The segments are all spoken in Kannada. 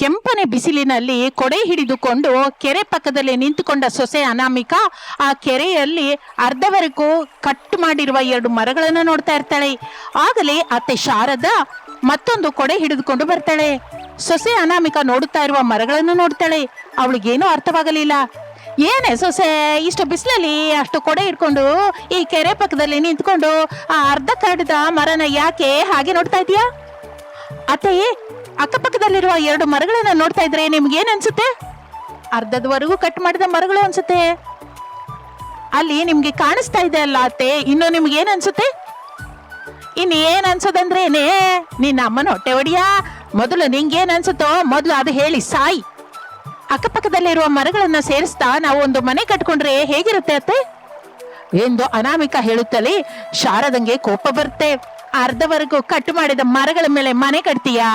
ಕೆಂಪನೆ ಬಿಸಿಲಿನಲ್ಲಿ ಕೊಡೆ ಹಿಡಿದುಕೊಂಡು ಕೆರೆ ಪಕ್ಕದಲ್ಲಿ ನಿಂತುಕೊಂಡ ಸೊಸೆ ಅನಾಮಿಕಾ ಆ ಕೆರೆಯಲ್ಲಿ ಅರ್ಧವರೆಗೂ ಕಟ್ ಮಾಡಿರುವ 2 ಮರಗಳನ್ನು ನೋಡ್ತಾ ಇರ್ತಾಳೆ. ಆಗಲೇ ಅತ್ತೆ ಶಾರದಾ ಮತ್ತೊಂದು ಕೊಡೆ ಹಿಡಿದುಕೊಂಡು ಬರ್ತಾಳೆ. ಸೊಸೆ ಅನಾಮಿಕಾ ನೋಡುತ್ತಾ ಇರುವ ಮರಗಳನ್ನು ನೋಡ್ತಾಳೆ. ಅವಳಿಗೇನೂ ಅರ್ಥವಾಗಲಿಲ್ಲ. ಏನೇ ಸೊಸೆ, ಇಷ್ಟು ಬಿಸಿಲಲ್ಲಿ ಅಷ್ಟು ಕೊಡೆ ಹಿಡ್ಕೊಂಡು ಈ ಕೆರೆ ಪಕ್ಕದಲ್ಲಿ ನಿಂತ್ಕೊಂಡು ಆ ಅರ್ಧ ಕಡಿದ ಮರನ ಯಾಕೆ ಹಾಗೆ ನೋಡ್ತಾ ಇದೀಯಾ? ಅತ್ತೆ, ಅಕ್ಕಪಕ್ಕದಲ್ಲಿರುವ 2 ಮರಗಳನ್ನ ನೋಡ್ತಾ ಇದ್ರೆ ನಿಮ್ಗೇನ್ ಅನ್ಸುತ್ತೆ? ಅರ್ಧದವರೆಗೂ ಕಟ್ ಮಾಡಿದ ಮರಗಳು ಅನ್ಸುತ್ತೆ. ಅಲ್ಲಿ ನಿಮ್ಗೆ ಕಾಣಿಸ್ತಾ ಇದೆ ಅಲ್ಲ ಅತ್ತೆ, ಇನ್ನು ನಿಮ್ಗೇನ್ ಅನ್ಸುತ್ತೆ? ಇನ್ನೇನ್ ಅನ್ಸೋದಂದ್ರೇನೆ, ನಿನ್ನ ಅಮ್ಮನ ಹೊಟ್ಟೆ ಹೊಡಿಯಾ. ಮೊದಲು ನಿಂಗೇನ್ ಅನ್ಸುತ್ತೋ ಮೊದಲು ಅದು ಹೇಳಿ ಸಾಯಿ. ಅಕ್ಕಪಕ್ಕದಲ್ಲಿರುವ ಮರಗಳನ್ನ ಸೇರಿಸ್ತಾ ನಾವು ಒಂದು ಮನೆ ಕಟ್ಕೊಂಡ್ರೆ ಹೇಗಿರುತ್ತೆ ಅತ್ತೆ ಎಂದು ಅನಾಮಿಕಾ ಹೇಳುತ್ತಲೇ ಶಾರದಂಗೆ ಕೋಪ ಬರುತ್ತೆ. ಅರ್ಧವರೆಗೂ ಕಟ್ ಮಾಡಿದ ಮರಗಳ ಮೇಲೆ ಮನೆ ಕಟ್ತೀಯಾ,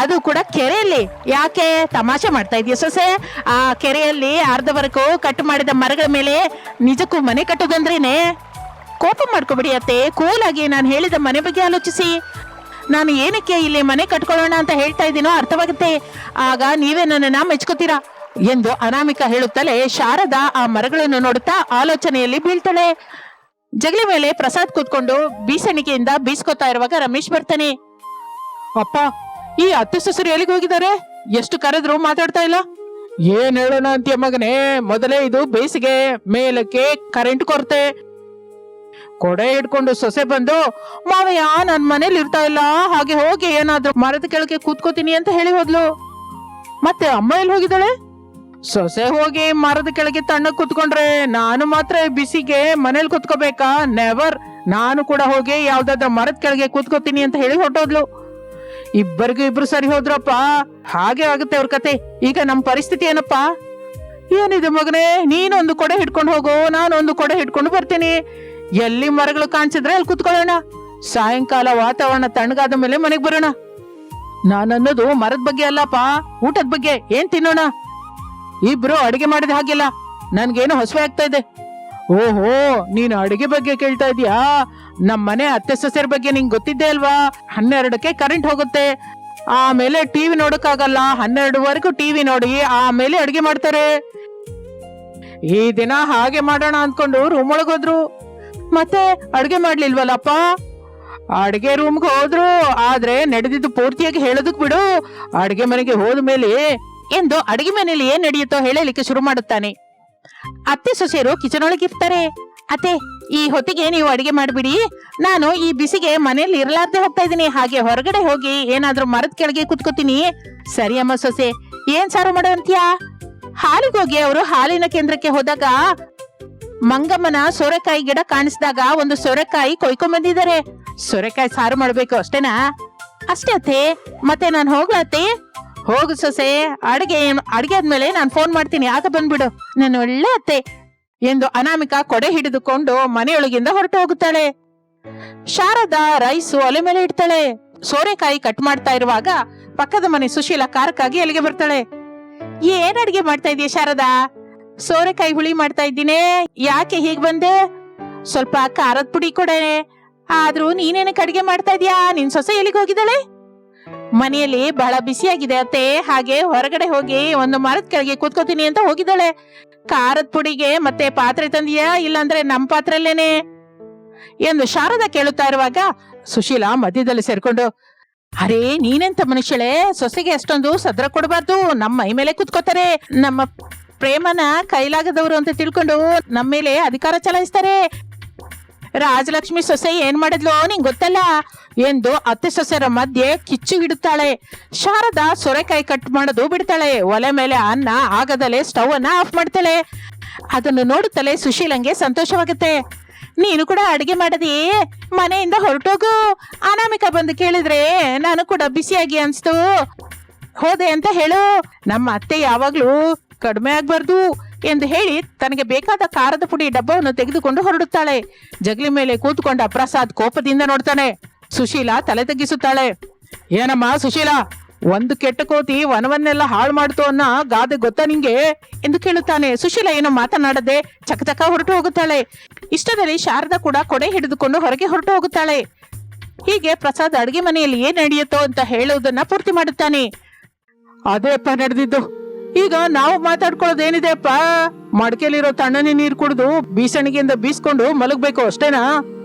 ಅದು ಕೂಡ ಕೆರೆಯಲ್ಲಿ? ಯಾಕೆ ತಮಾಷೆ ಮಾಡ್ತಾ ಇದೀಯ ಸೊಸೆ? ಆ ಕೆರೆಯಲ್ಲಿ ಅರ್ಧವರೆಗೂ ಕಟ್ ಮಾಡಿದ ಮರಗಳ ಮೇಲೆ ನಿಜಕ್ಕೂ ಮನೆ ಕಟ್ಟೋದಂದ್ರೇನೆ? ಕೋಪ ಮಾಡ್ಕೊಬಿಡಿ ಅತ್ತೆ, ಕೂಲಾಗಿ ನಾನು ಹೇಳಿದ ಮನೆ ಬಗ್ಗೆ ಆಲೋಚಿಸಿ. ನಾನು ಏನಕ್ಕೆ ಇಲ್ಲಿ ಮನೆ ಕಟ್ಕೊಳ್ಳೋಣ ಅಂತ ಹೇಳ್ತಾ ಇದ್ದೀನೋ ಅರ್ಥವಾಗುತ್ತೆ. ಆಗ ನೀವೇ ನನ್ನನ್ನ ಮೆಚ್ಕೋತೀರಾ ಎಂದು ಅನಾಮಿಕಾ ಹೇಳುತ್ತಲೇ ಶಾರದಾ ಆ ಮರಗಳನ್ನು ನೋಡುತ್ತಾ ಆಲೋಚನೆಯಲ್ಲಿ ಬೀಳ್ತಾಳೆ. ಜಗಲಿ ಮೇಲೆ ಪ್ರಸಾದ್ ಕೂತ್ಕೊಂಡು ಬೀಸಣಿಗೆಯಿಂದ ಬೀಸ್ಕೊತಾ ಇರುವಾಗ ರಮೇಶ್ ಬರ್ತಾನೆ. ಅಪ್ಪ, ಈ ಅತ್ತೆ ಸೊಸರು ಎಲ್ಲಿಗೆ ಹೋಗಿದ್ದಾರೆ? ಎಷ್ಟು ಕರೆದ್ರು ಮಾತಾಡ್ತಾ ಇಲ್ಲ. ಏನ್ ಹೇಳೋಣ ಅಂತೀಯ ಮಗನೇ, ಮೊದಲೇ ಇದು ಬೇಸಿಗೆ, ಮೇಲಕ್ಕೆ ಕರೆಂಟ್ ಕೊರತೆ. ಕೊಡೆ ಹಿಡ್ಕೊಂಡು ಸೊಸೆ ಬಂದು, ಮಾವಯ್ಯ ನನ್ ಮನೇಲಿ ಇರ್ತಾ ಇಲ್ಲ, ಹಾಗೆ ಹೋಗಿ ಏನಾದ್ರೂ ಮರದ ಕೆಳಗೆ ಕೂತ್ಕೋತೀನಿ ಅಂತ ಹೇಳಿ ಹೋದ್ಲು. ಮತ್ತೆ ಅಮ್ಮ ಎಲ್ಲಿ ಹೋಗಿದ್ದಾಳೆ? ಸೊಸೆ ಹೋಗಿ ಮರದ ಕೆಳಗೆ ತಣ್ಣ ಕೂತ್ಕೊಂಡ್ರೆ ನಾನು ಮಾತ್ರ ಬಿಸಿಗೆ ಮನೇಲಿ ಕೂತ್ಕೋಬೇಕಾ? ನೆವರ್. ನಾನು ಕೂಡ ಹೋಗಿ ಯಾವ್ದಾದ್ರ ಮರದ ಕೆಳಗೆ ಕೂತ್ಕೋತೀನಿ ಅಂತ ಹೇಳಿ ಹೊರಟೋದ್ಲು. ಇಬ್ಬರಿಗೂ ಇಬ್ರು ಸರಿ ಹೋದ್ರಪ್ಪ. ಹಾಗೆ ಆಗುತ್ತೆ ಅವ್ರ ಕತೆ. ಈಗ ನಮ್ ಪರಿಸ್ಥಿತಿ ಏನಪ್ಪಾ? ಏನಿದೆ ಮಗನೇ, ನೀನೊಂದು ಕೊಡೆ ಹಿಡ್ಕೊಂಡು ಹೋಗು, ನಾನೊಂದು ಕೊಡೆ ಹಿಡ್ಕೊಂಡು ಬರ್ತೀನಿ. ಎಲ್ಲಿ ಮರಗಳು ಕಾಣಿಸಿದ್ರೆ ಅಲ್ಲಿ ಕೂತ್ಕೊಳ್ಳೋಣ. ಸಾಯಂಕಾಲ ವಾತಾವರಣ ತಣ್ಣಗಾದ ಮೇಲೆ ಮನೆಗ್ ಬರೋಣ. ನಾನನ್ನೋದು ಮರದ ಬಗ್ಗೆ ಅಲ್ಲಪ್ಪ, ಊಟದ ಬಗ್ಗೆ. ಏನ್ ತಿನ್ನೋಣ? ಇಬ್ರು ಅಡಿಗೆ ಮಾಡಿದ ಹಾಗಿಲ್ಲ, ನನ್ಗೇನು ಹಸುವೆ ಆಗ್ತಾ ಇದೆ. ಓಹೋ, ನೀನು ಅಡಿಗೆ ಬಗ್ಗೆ ಕೇಳ್ತಾ ಇದೀಯಾ? ನಮ್ಮನೆ ಅತ್ತೆ ಸೊಸೆರ ಬಗ್ಗೆ ನಿಂಗೆ ಗೊತ್ತಿದ್ದೆ ಅಲ್ವಾ? 12ಕ್ಕೆ ಕರೆಂಟ್ ಹೋಗುತ್ತೆ, ಆಮೇಲೆ ಟಿವಿ ನೋಡಕ್ಕಾಗಲ್ಲ. 12ವರೆಗೂ ಟಿವಿ ನೋಡಿ ಆಮೇಲೆ ಅಡಿಗೆ ಮಾಡ್ತಾರೆ. ಈ ದಿನ ಹಾಗೆ ಮಾಡೋಣ ಅಂದ್ಕೊಂಡು ರೂಮ್ ಒಳಗ್ ಹೋದ್ರು. ಮತ್ತೆ ಅಡಿಗೆ ಮಾಡ್ಲಿಲ್ವಲ್ಲಪ್ಪ? ಅಡಿಗೆ ರೂಮ್ಗೆ ಹೋದ್ರು, ಆದ್ರೆ ನಡೆದಿದ್ದು ಪೂರ್ತಿಯಾಗಿ ಹೇಳೋದಕ್ ಬಿಡು. ಅಡಿಗೆ ಮನೆಗೆ ಹೋದ ಮೇಲೆ ಎಂದು ಅಡಿಗೆ ಮನೆಯಲ್ಲಿ ಏನ್ ನಡೆಯುತ್ತೋ ಹೇಳಲಿಕ್ಕೆ ಶುರು ಮಾಡುತ್ತಾನೆ. ಅತ್ತೆ ಸೊಸೆಯರು ಕಿಚನ್ ಒಳಗೆ ಇರ್ತಾರೆ. ಅತ್ತೆ, ಈ ಹೊತ್ತಿಗೆ ನೀವು ಅಡಿಗೆ ಮಾಡ್ಬಿಡಿ, ನಾನು ಈ ಬಿಸಿಗೆ ಮನೆಯಲ್ಲಿ ಇರಲಾರ್ದೆ ಹೋಗ್ತಾ ಇದ್ದೀನಿ. ಹಾಗೆ ಹೊರಗಡೆ ಹೋಗಿ ಏನಾದ್ರೂ ಮರದ ಕೆಳಗೆ ಕುತ್ಕೋತೀನಿ. ಸರಿ ಅಮ್ಮ ಸೊಸೆ, ಏನ್ ಸಾರು ಮಾಡೋಂತೀಯಾ? ಹಾಲಿಗೆ ಹೋಗಿ ಅವರು ಹಾಲಿನ ಕೇಂದ್ರಕ್ಕೆ ಹೋದಾಗ ಮಂಗಮ್ಮನ ಸೋರೆಕಾಯಿ ಗಿಡ ಕಾಣಿಸಿದಾಗ ಒಂದು ಸೋರೆಕಾಯಿ ಕೊಯ್ಕೊಂಡ್ ಬಂದಿದ್ದಾರೆ. ಸೋರೆಕಾಯಿ ಸಾರು ಮಾಡ್ಬೇಕು ಅಷ್ಟೇನಾ? ಅಷ್ಟೇ ಅತ್ತೆ. ಮತ್ತೆ ನಾನು ಹೋಗ್ಲತ್ತೆ? ಹೋಗು ಸೊಸೆ, ಅಡಿಗೆ ಆದ್ಮೇಲೆ ನಾನು ಫೋನ್ ಮಾಡ್ತೀನಿ, ಆಗ ಬಂದ್ಬಿಡು. ನಾನು ಒಳ್ಳೆ ಅತ್ತೆ ಎಂದು ಅನಾಮಿಕಾ ಕೊಡೆ ಹಿಡಿದುಕೊಂಡು ಮನೆಯೊಳಗಿಂದ ಹೊರಟು ಹೋಗುತ್ತಾಳೆ. ಶಾರದಾ ರೈಸ್ ಒಲೆ ಮೇಲೆ ಇಡ್ತಾಳೆ. ಸೋರೆಕಾಯಿ ಕಟ್ ಮಾಡ್ತಾ ಇರುವಾಗ ಪಕ್ಕದ ಮನೆ ಸುಶೀಲಾ ಕಾರಕ್ಕಾಗಿ ಅಲ್ಲಿಗೆ ಬರ್ತಾಳೆ. ಏನ್ ಅಡಿಗೆ ಮಾಡ್ತಾ ಇದೀಯ ಶಾರದಾ? ಸೋರೆಕಾಯಿ ಹುಳಿ ಮಾಡ್ತಾ ಇದ್ದೀನಿ. ಯಾಕೆ ಹೀಗ್ ಬಂದೆ? ಸ್ವಲ್ಪ ಖಾರದ ಪುಡಿ ಕೊಡೆ. ಆದ್ರೂ ನೀನೇನಕ್ಕೆ ಅಡಿಗೆ ಮಾಡ್ತಾ ಇದೀಯಾ? ನಿನ್ ಸೊಸೆ ಎಲ್ಲಿಗೆ ಹೋಗಿದ್ದಾಳೆ? ಮನೆಯಲ್ಲಿ ಬಹಳ ಬಿಸಿಯಾಗಿದೆ ಅತ್ತೆ, ಹಾಗೆ ಹೊರಗಡೆ ಹೋಗಿ ಒಂದು ಮರದ ಕೆಳಗೆ ಕೂತ್ಕೋತೀನಿ ಅಂತ ಹೋಗಿದ್ದಾಳೆ. ಖಾರದ ಪುಡಿಗೆ ಮತ್ತೆ ಪಾತ್ರೆ ತಂದಿಯಾ, ಇಲ್ಲಾಂದ್ರೆ ನಮ್ ಪಾತ್ರೆಲ್ಲೇನೆ ಎಂದು ಶಾರದಾ ಕೇಳುತ್ತಾ ಇರುವಾಗ ಸುಶೀಲಾ ಮಧ್ಯದಲ್ಲಿ ಸೇರ್ಕೊಂಡು, ಅರೇ ನೀನೆಂತ ಮನುಷ್ಯಳೆ, ಸೊಸೆಗೆ ಅಷ್ಟೊಂದು ಸದ್ರ ಕೊಡಬಾರ್ದು. ನಮ್ಮ ಮೈ ಮೇಲೆ ಕೂತ್ಕೋತಾರೆ. ನಮ್ಮ ಪ್ರೇಮನ ಕೈಲಾಗದವರು ಅಂತ ತಿಳ್ಕೊಂಡು ನಮ್ಮ ಮೇಲೆ ಅಧಿಕಾರ ಚಲಾಯಿಸ್ತಾರೆ. ರಾಜಲಕ್ಷ್ಮಿ ಸೊಸೆ ಏನ್ ಮಾಡಿದ್ಲು ನಿಂಗ್ ಗೊತ್ತಲ್ಲ ಎಂದು ಅತ್ತೆ ಸೊಸೆರ ಮಧ್ಯೆ ಕಿಚ್ಚು ಹಿಡುತ್ತಾಳೆ. ಶಾರದಾ ಸೋರೆಕಾಯಿ ಕಟ್ ಮಾಡೋದು ಬಿಡ್ತಾಳೆ. ಒಲೆ ಮೇಲೆ ಅನ್ನ ಆಗದಲ್ಲೇ ಸ್ಟವ್ ಅನ್ನ ಆಫ್ ಮಾಡ್ತಾಳೆ. ಅದನ್ನು ನೋಡುತ್ತಲೇ ಸುಶೀಲಂಗೆ ಸಂತೋಷವಾಗುತ್ತೆ. ನೀನು ಕೂಡ ಅಡಿಗೆ ಮಾಡದಿ, ಮನೆಯಿಂದ ಹೊರಟೋಗು. ಅನಾಮಿಕಾ ಬಂದು ಕೇಳಿದ್ರೆ ನಾನು ಕೂಡ ಬಿಸಿಯಾಗಿ ಅನ್ಸ್ತು ಹೋದೆ ಅಂತ ಹೇಳು. ನಮ್ಮ ಅತ್ತೆ ಯಾವಾಗ್ಲೂ ಕಡಿಮೆ ಆಗ್ಬಾರ್ದು ಎಂದು ಹೇಳಿ ತನಗೆ ಬೇಕಾದ ಖಾರದ ಪುಡಿ ಡಬ್ಬವನ್ನು ತೆಗೆದುಕೊಂಡು ಹೊರಡುತ್ತಾಳೆ. ಜಗಲಿ ಮೇಲೆ ಕೂತ್ಕೊಂಡ ಪ್ರಸಾದ್ ಕೋಪದಿಂದ ನೋಡ್ತಾನೆ. ಸುಶೀಲಾ ತಲೆ ತಗ್ಗಿಸುತ್ತಾಳೆ. ಏನಮ್ಮ ಸುಶೀಲಾ, ಒಂದು ಕೆಟ್ಟ ಕೋತಿ ವನವನ್ನೆಲ್ಲ ಹಾಳು ಮಾಡ್ತು ಅನ್ನೋ ಗಾದೆ ಗೊತ್ತಾ ನಿಂಗೆ ಎಂದು ಕೇಳುತ್ತಾನೆ. ಸುಶೀಲಾ ಏನೋ ಮಾತನಾಡದೆ ಚಕಚಕ ಹೊರಟು ಹೋಗುತ್ತಾಳೆ. ಇಷ್ಟದಲ್ಲಿ ಶಾರದಾ ಕೂಡ ಕೊಡೆ ಹಿಡಿದುಕೊಂಡು ಹೊರಗೆ ಹೊರಟು ಹೋಗುತ್ತಾಳೆ. ಹೀಗೆ ಪ್ರಸಾದ್ ಅಡಿಗೆ ಮನೆಯಲ್ಲಿ ಏನ್ ನಡೆಯುತ್ತೋ ಅಂತ ಹೇಳುವುದನ್ನ ಪೂರ್ತಿ ಮಾಡುತ್ತಾನೆ. ಅದೇಪ್ಪ ನಡೆದಿದ್ದು. ಈಗ ನಾವು ಮಾತಾಡ್ಕೊಳ್ಳೋದೇನಿದೆಪ್ಪ, ಮಡಕೆಲಿರೋ ತಣ್ಣನೆ ನೀರು ಕುಡಿದು ಬೀಸಣಿಗೆಯಿಂದ ಬೀಸ್ಕೊಂಡು ಮಲಗ್ಬೇಕು ಅಷ್ಟೇನಾ?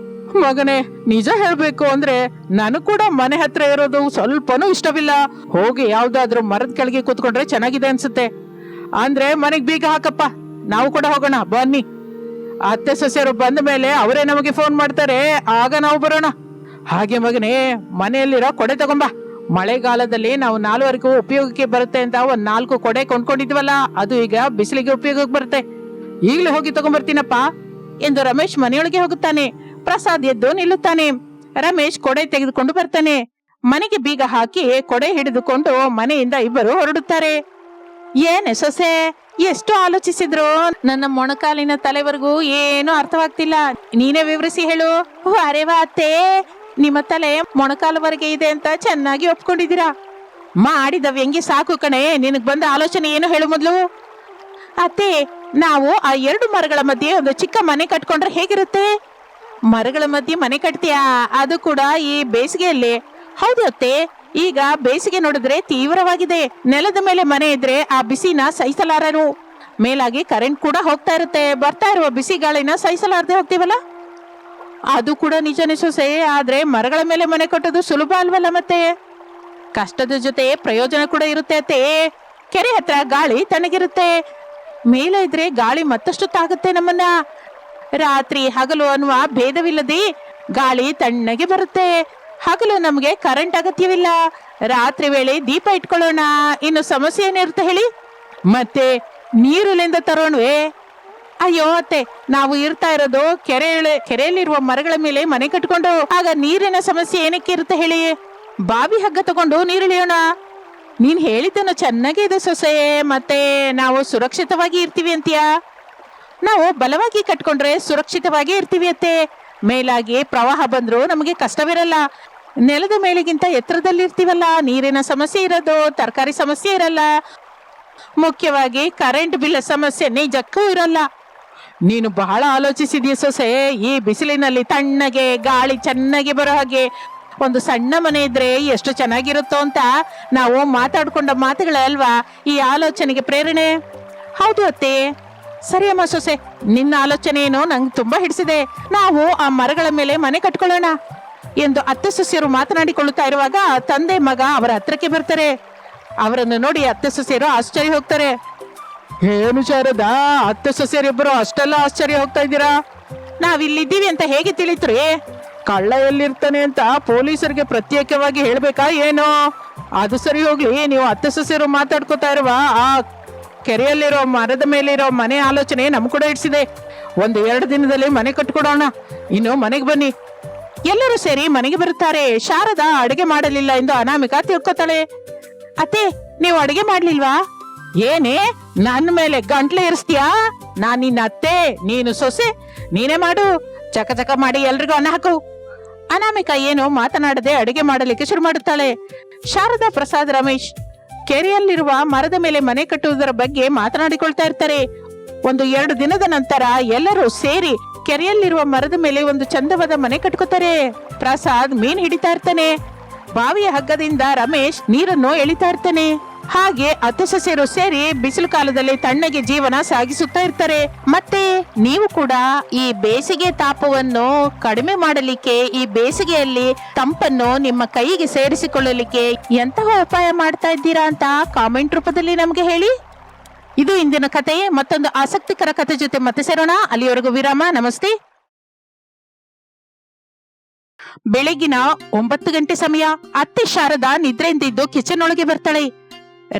ಮಗನೇ, ನಿಜ ಹೇಳ್ಬೇಕು ಅಂದ್ರೆ ನನಗ್ ಕೂಡ ಮನೆ ಹತ್ರ ಇರೋದು ಸ್ವಲ್ಪನೂ ಇಷ್ಟವಿಲ್ಲ. ಹೋಗಿ ಯಾವ್ದಾದ್ರು ಮರದ ಕೆಳಗೆ ಕೂತ್ಕೊಂಡ್ರೆ ಚೆನ್ನಾಗಿದೆ ಅನ್ಸುತ್ತೆ. ಅಂದ್ರೆ ಮನೆಗ್ ಬೀಗ ಹಾಕಪ್ಪ, ನಾವು ಕೂಡ ಹೋಗೋಣ ಬನ್ನಿ. ಅತ್ತೆ ಸೊಸೆಯರು ಬಂದ ಮೇಲೆ ಅವರೇ ನಮಗೆ ಫೋನ್ ಮಾಡ್ತಾರೆ, ಆಗ ನಾವು ಬರೋಣ. ಹಾಗೆ ಮಗನೇ, ಮನೆಯಲ್ಲಿರೋ ಕೊಡೆ ತಗೊಂಬ. ಮಳೆಗಾಲದಲ್ಲಿ ನಾವು 4ವರೆಗೂ ಉಪಯೋಗಕ್ಕೆ ಬರುತ್ತೆ ಅಂತ 4 ಕೊಡೆ ಕೊಂಡ್ಕೊಂಡಿದ್ವಲ್ಲ, ಅದು ಈಗ ಬಿಸಿಲಿಗೆ ಉಪಯೋಗಕ್ಕೆ ಬರುತ್ತೆ. ಈಗಲೇ ಹೋಗಿ ತಗೊಂಡ್ಬರ್ತೀನಪ್ಪ ಎಂದು ರಮೇಶ್ ಮನೆಯೊಳಗೆ ಹೋಗುತ್ತಾನೆ. ಪ್ರಸಾದ್ ಎದ್ದು ನಿಲ್ಲುತ್ತಾನೆ. ರಮೇಶ್ ಕೊಡೆ ತೆಗೆದುಕೊಂಡು ಬರ್ತಾನೆ. ಮನೆಗೆ ಬೀಗ ಹಾಕಿ ಕೊಡೆ ಹಿಡಿದುಕೊಂಡು ಮನೆಯಿಂದ ಇಬ್ಬರು ಹೊರಡುತ್ತಾರೆ. ಏನೇ ಸೊಸೆ, ಎಷ್ಟು ಆಲೋಚಿಸಿದ್ರು ನನ್ನ ಮೊಣಕಾಲಿನ ತಲೆವರೆಗೂ ಏನೂ ಅರ್ಥವಾಗ್ತಿಲ್ಲ. ನೀನೇ ವಿವರಿಸಿ ಹೇಳು. ಅರೆ ವಾ ಅತ್ತೆ, ನಿಮ್ಮ ತಲೆ ಮೊಣಕಾಲವರೆಗೆ ಇದೆ ಅಂತ ಚೆನ್ನಾಗಿ ಒಪ್ಕೊಂಡಿದ್ದೀರಾ. ಮಾಡಿದ ವ್ಯಂಗ್ಯ ಸಾಕು ಕಣೆ, ನಿನಗ್ ಬಂದ ಆಲೋಚನೆ ಏನು ಹೇಳು ಮೊದ್ಲು. ಅತ್ತೆ, ನಾವು ಆ 2 ಮರಗಳ ಮಧ್ಯೆ ಒಂದು ಚಿಕ್ಕ ಮನೆ ಕಟ್ಕೊಂಡ್ರೆ ಹೇಗಿರುತ್ತೆ? ಮರಗಳ ಮಧ್ಯೆ ಮನೆ ಕಟ್ತೀಯಾ? ಅದು ಕೂಡ ಈ ಬೇಸಿಗೆಯಲ್ಲಿ? ಹೌದು ಅತ್ತೆ, ಈಗ ಬೇಸಿಗೆ ನೋಡಿದ್ರೆ ತೀವ್ರವಾಗಿದೆ. ನೆಲದ ಮೇಲೆ ಮನೆ ಇದ್ರೆ ಆ ಬಿಸಿನ ಸಹಿಸಲಾರರು. ಮೇಲಾಗಿ ಕರೆಂಟ್ ಕೂಡ ಹೋಗ್ತಾ ಇರುತ್ತೆ. ಬರ್ತಾ ಇರುವ ಬಿಸಿ ಗಾಳಿನ ಸಹಿಸಲಾರದೆ ಹೋಗ್ತೀವಲ್ಲ. ಅದು ಕೂಡ ನಿಜನೇ ಸೊಸೆ, ಆದ್ರೆ ಮರಗಳ ಮೇಲೆ ಮನೆ ಕಟ್ಟೋದು ಸುಲಭ ಅಲ್ವಲ್ಲ. ಮತ್ತೆ ಕಷ್ಟದ ಜೊತೆ ಪ್ರಯೋಜನ ಕೂಡ ಇರುತ್ತೆ ಅತ್ತೆ. ಕೆರೆ ಹತ್ರ ಗಾಳಿ ತಣ್ಣಗಿರುತ್ತೆ. ಮೇಲೆ ಇದ್ರೆ ಗಾಳಿ ಮತ್ತಷ್ಟು ತಾಗುತ್ತೆ ನಮ್ಮನ್ನ. ರಾತ್ರಿ ಹಗಲು ಅನ್ನುವ ಭೇದವಿಲ್ಲದೆ ಗಾಳಿ ತಣ್ಣಗೆ ಬರುತ್ತೆ. ಹಗಲು ನಮ್ಗೆ ಕರೆಂಟ್ ಅಗತ್ಯವಿಲ್ಲ. ರಾತ್ರಿ ವೇಳೆ ದೀಪ ಇಟ್ಕೊಳ್ಳೋಣ, ಇನ್ನು ಸಮಸ್ಯೆ ಏನಿರುತ್ತೆ ಹೇಳಿ? ಮತ್ತೆ ನೀರುಲಿಂದ ತರೋಣವೇ? ಅಯ್ಯೋ ಅತ್ತೆ, ನಾವು ಇರ್ತಾ ಇರೋದು ಕೆರೆಯಲ್ಲಿರುವ ಮರಗಳ ಮೇಲೆ ಮನೆ ಕಟ್ಕೊಂಡು, ಆಗ ನೀರಿನ ಸಮಸ್ಯೆ ಏನಕ್ಕೆ ಇರುತ್ತೆ ಹೇಳಿ? ಬಾವಿ ಹಗ್ಗ ತಗೊಂಡು ನೀರಿಳಿಯೋಣ. ನೀನ್ ಹೇಳಿದ್ದನ್ನು ಚೆನ್ನಾಗಿ ಇದೆ ಸೊಸೆ. ಮತ್ತೆ ನಾವು ಸುರಕ್ಷಿತವಾಗಿ ಇರ್ತೀವಿ ಅಂತೀಯಾ? ನಾವು ಬಲವಾಗಿ ಕಟ್ಕೊಂಡ್ರೆ ಸುರಕ್ಷಿತವಾಗಿ ಇರ್ತೀವಿ ಅತ್ತೆ. ಮೇಲಾಗಿ ಪ್ರವಾಹ ಬಂದ್ರು ನಮಗೆ ಕಷ್ಟವಿರಲ್ಲ. ನೆಲದ ಮೇಲಿಗಿಂತ ಎತ್ತರದಲ್ಲಿ ಇರ್ತೀವಲ್ಲ, ನೀರಿನ ಸಮಸ್ಯೆ ಇರೋದು, ತರಕಾರಿ ಸಮಸ್ಯೆ ಇರಲ್ಲ. ಮುಖ್ಯವಾಗಿ ಕರೆಂಟ್ ಬಿಲ್ ಸಮಸ್ಯೆ ನಿಜಕ್ಕೂ ಇರಲ್ಲ. ನೀನು ಬಹಳ ಆಲೋಚಿಸಿದೀಯ ಸೊಸೆ. ಈ ಬಿಸಿಲಿನಲ್ಲಿ ತಣ್ಣಗೆ ಗಾಳಿ ಚೆನ್ನಾಗಿ ಬರೋ ಹಾಗೆ ಒಂದು ಸಣ್ಣ ಮನೆ ಇದ್ರೆ ಎಷ್ಟು ಚೆನ್ನಾಗಿರುತ್ತೋ ಅಂತ ನಾವು ಮಾತಾಡ್ಕೊಂಡ ಮಾತುಗಳೇ ಅಲ್ವಾ ಈ ಆಲೋಚನೆಗೆ ಪ್ರೇರಣೆ. ಹೌದು ಅತ್ತೆ, ಸರಿ ಅಮ್ಮ ಸೊಸೆ, ನಿನ್ನ ಆಲೋಚನೆ ಏನೋ ನಂಗೆ ತುಂಬಾ ಹಿಡಿಸಿದೆ. ನಾವು ಆ ಮರಗಳ ಮೇಲೆ ಮನೆ ಕಟ್ಕೊಳ್ಳೋಣ ಎಂದು ಅತ್ತೆ ಸೊಸೆಯರು ಮಾತನಾಡಿಕೊಳ್ಳುತ್ತಾ ಇರುವಾಗ ತಂದೆ ಮಗ ಅವರ ಹತ್ರಕ್ಕೆ ಬರ್ತಾರೆ. ಅವರನ್ನು ನೋಡಿ ಅತ್ತೆ ಸೊಸೆಯರು ಆಶ್ಚರ್ಯ ಹೋಗ್ತಾರೆ. ಏನು ಶಾರದಾ, ಅತ್ತೆ ಸೊಸೆಯರಿಬ್ಬರು ಅಷ್ಟೆಲ್ಲ ಆಶ್ಚರ್ಯ ಹೋಗ್ತಾ ಇದ್ದೀರಾ? ನಾವಿಲ್ಲಿದ್ದೀವಿ ಅಂತ ಹೇಗೆ ತಿಳಿತ್ರಿ? ಕಳ್ಳ ಎಲ್ಲಿರ್ತಾನೆ ಅಂತ ಪೊಲೀಸರಿಗೆ ಪ್ರತ್ಯೇಕವಾಗಿ ಹೇಳ್ಬೇಕಾ ಏನೋ? ಅದು ಸರಿ ಹೋಗ್ಲಿ, ನೀವು ಅತ್ತೆ ಸೊಸೆಯರು ಮಾತಾಡ್ಕೋತಾ ಇರುವ ಆ ಕೆರೆಯಲ್ಲಿರೋ ಮರದ ಮೇಲೆ ಇರೋ ಮನೆ ಆಲೋಚನೆ ನಮ್ ಕೂಡ ಇಡ್ಸಿದೆ. 1-2 ದಿನದಲ್ಲಿ ಮನೆ ಕಟ್ಕೊಡೋಣ. ಇನ್ನು ಮನೆಗೆ ಬನ್ನಿ. ಎಲ್ಲರೂ ಸೇರಿ ಮನೆಗೆ ಬರುತ್ತಾರೆ. ಶಾರದಾ ಅಡಿಗೆ ಮಾಡಲಿಲ್ಲ ಎಂದು ಅನಾಮಿಕಾ ತಿಳ್ಕೊತಾಳೆ. ಅತ್ತೆ, ನೀವು ಅಡಿಗೆ ಮಾಡ್ಲಿಲ್ವಾ? ಏನೇ ನನ್ನ ಮೇಲೆ ಗಂಟ್ಲೆ ಇರಿಸ್ತೀಯಾ? ನಾನ್ ನಿನ್ನ ಅತ್ತೆ, ನೀನು ಸೊಸೆ, ನೀನೇ ಮಾಡು. ಚಕ ಚಕ ಮಾಡಿ ಎಲ್ರಿಗೂ ಅನ್ನ ಹಾಕು. ಅನಾಮಿಕಾ ಏನು ಮಾತನಾಡದೆ ಅಡಿಗೆ ಮಾಡಲಿಕ್ಕೆ ಶುರು ಮಾಡುತ್ತಾಳೆ. ಶಾರದಾ, ಪ್ರಸಾದ್, ರಮೇಶ್ ಕೆರೆಯಲ್ಲಿರುವ ಮರದ ಮೇಲೆ ಮನೆ ಕಟ್ಟುವುದರ ಬಗ್ಗೆ ಮಾತನಾಡಿಕೊಳ್ತಾ ಇರ್ತಾರೆ. 1-2 ದಿನದ ನಂತರ ಎಲ್ಲರೂ ಸೇರಿ ಕೆರೆಯಲ್ಲಿರುವ ಮರದ ಮೇಲೆ ಒಂದು ಚಂದವಾದ ಮನೆ ಕಟ್ಕೋತಾರೆ. ಪ್ರಸಾದ್ ಮೀನ್ ಹಿಡಿತಾ ಇರ್ತಾನೆ. ಬಾವಿಯ ಹಗ್ಗದಿಂದ ರಮೇಶ್ ನೀರನ್ನು ಎಳಿತಾ ಇರ್ತಾನೆ. ಹಾಗೆ ಅತ್ತೆ ಸೊಸೆಯರು ಸೇರಿ ಬಿಸಿಲು ಕಾಲದಲ್ಲಿ ತಣ್ಣಗೆ ಜೀವನ ಸಾಗಿಸುತ್ತಾ ಇರ್ತಾರೆ. ಮತ್ತೆ ನೀವು ಕೂಡ ಈ ಬೇಸಿಗೆ ತಾಪವನ್ನು ಕಡಿಮೆ ಮಾಡಲಿಕ್ಕೆ, ಈ ಬೇಸಿಗೆಯಲ್ಲಿ ತಂಪನ್ನು ನಿಮ್ಮ ಕೈಗೆ ಸೇರಿಸಿಕೊಳ್ಳಲಿಕ್ಕೆ ಎಂತಹ ಉಪಾಯ ಮಾಡ್ತಾ ಇದ್ದೀರಾ ಅಂತ ಕಾಮೆಂಟ್ ರೂಪದಲ್ಲಿ ನಮ್ಗೆ ಹೇಳಿ. ಇದು ಇಂದಿನ ಕತೆ. ಮತ್ತೊಂದು ಆಸಕ್ತಿಕರ ಕತೆ ಜೊತೆ ಮತ್ತೆ ಸೇರೋಣ. ಅಲ್ಲಿಯವರೆಗೂ ವಿರಾಮ. ನಮಸ್ತೆ. ಬೆಳಗಿನ 9 ಗಂಟೆ ಸಮಯ. ಅತ್ತೆ ಶಾರದಾ ನಿದ್ರೆಯಿಂದಿದ್ದು ಕಿಚನ್ ಒಳಗೆ ಬರ್ತಾಳೆ.